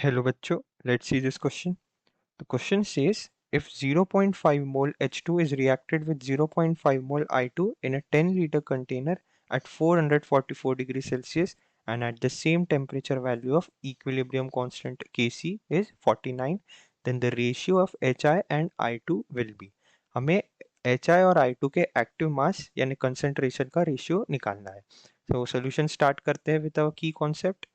Hello बच्चों, let's see this question. The question says if 0.5 mole H2 is reacted with 0.5 mole I2 in a 10-liter container at 444 degrees Celsius and at the same temperature value of equilibrium constant Kc is 49, then the ratio of HI and I2 will be. हमें HI और I2 के active mass यानी concentration का ratio निकालना है. तो solution start करते हैं विद अवर की कॉन्सेप्ट.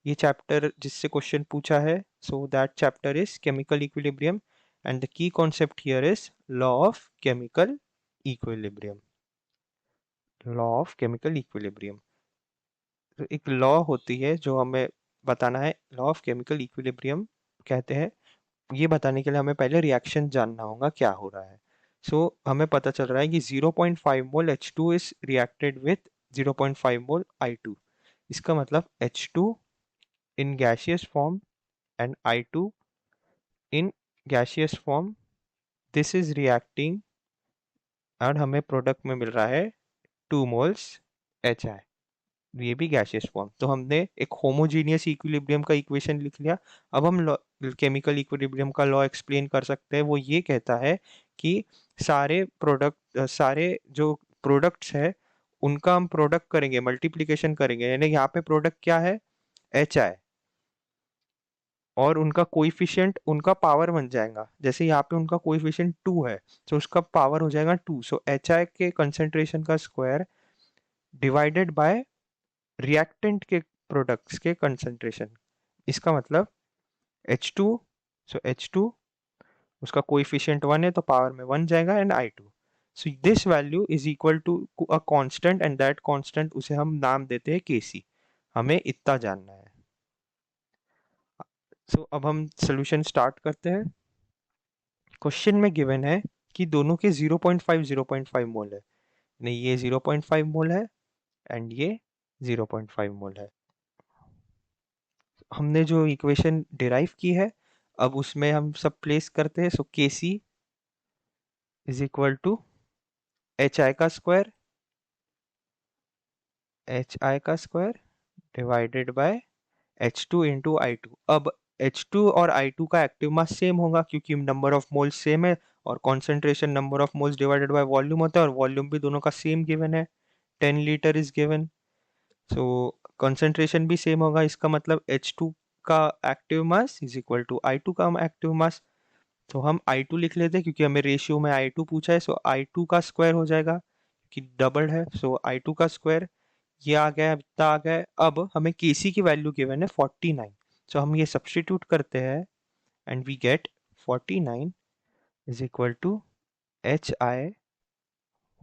ये चैप्टर जिससे क्वेश्चन पूछा है, so that chapter is chemical equilibrium and the key concept here is law of chemical equilibrium. Law of chemical equilibrium, तो एक लॉ होती है जो हमें बताना है. लॉ ऑफ केमिकल इक्विलिब्रियम कहते हैं, ये बताने के लिए हमें पहले रिएक्शन जानना होगा क्या हो रहा है. हमें पता चल रहा है कि 0.5 मोल H2 is reacted with 0.5 mole I2. इसका मतलब H2 in gaseous form and I2 in gaseous form, this is reacting और हमें प्रोडक्ट में मिल रहा है 2 मोल्स HI, ये भी गैसियस फॉर्म. तो हमने एक होमोजीनियस इक्विलिब्रियम का इक्वेशन लिख लिया. अब हम केमिकल इक्विलिब्रियम का लॉ एक्सप्लेन कर सकते हैं. वो ये कहता है कि सारे जो प्रोडक्ट्स है उनका हम प्रोडक्ट करेंगे, मल्टीप्लिकेशन करेंगे, यानी यहाँ पे प्रोडक्ट क्या है, HI, और उनका कोइफिशिएंट उनका पावर बन जाएगा. जैसे यहाँ पे उनका कोइफिशिएंट 2 है, तो उसका पावर हो जाएगा 2. सो HI के कंसेंट्रेशन का स्क्वायर डिवाइडेड बाय रिएक्टेंट के प्रोडक्ट्स के कंसेंट्रेशन. इसका मतलब H2, सो H2 उसका कोइफिशिएंट 1 है तो पावर में 1 जाएगा, and I2. So this value is equal to a constant and that constant उसे हम नाम देते हैं Kc. हमें इतना जानना है. अब हम सोल्यूशन स्टार्ट करते हैं. क्वेश्चन में गिवन है कि दोनों के 0.5 मोल है. नहीं, ये 0.5 मोल है एंड ये 0.5 मोल है. हमने जो इक्वेशन डिराइव की है, अब उसमें हम सब प्लेस करते हैं. So Kc is equal to HI का square divided by H2 into I2. अब H2 और I2 का एक्टिव मास सेम होगा क्योंकि नंबर ऑफ मोल्स सेम है, और concentration number of moles divided by volume होता है, और वॉल्यूम भी दोनों का सेम गिवन है, 10 litre is given. So concentration भी सेम होगा. इसका मतलब H2 का active mass is equal to I2 का एक्टिव मास. तो हम I2 लिख लेते हैं क्योंकि हमें रेशियो में I2 पूछा है. सो I2 का स्क्वायर हो जाएगा कि डबल है. सो I2 का स्क्वायर ये आ गया, इतना आ गया. अब हमें Kc की वैल्यू गिवन है 49. सो हम ये सब्स्टिट्यूट करते हैं and we get 49 is equal to HI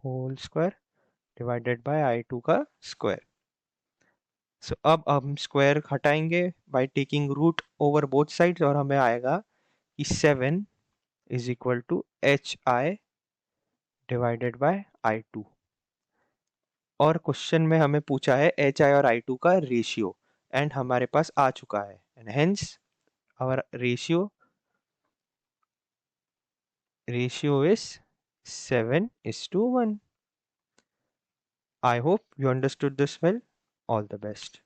whole square divided by I2 का स्क्वायर. अब हम स्क्वायर हटाएंगे by taking root over both sides, और हमें आएगा कि 7 is equal to HI divided by I2. और क्वेश्चन में हमें पूछा है HI और I2 का रेशियो, एंड हमारे पास आ चुका है, and hence our ratio is 7:1. I hope you understood this well. All the best.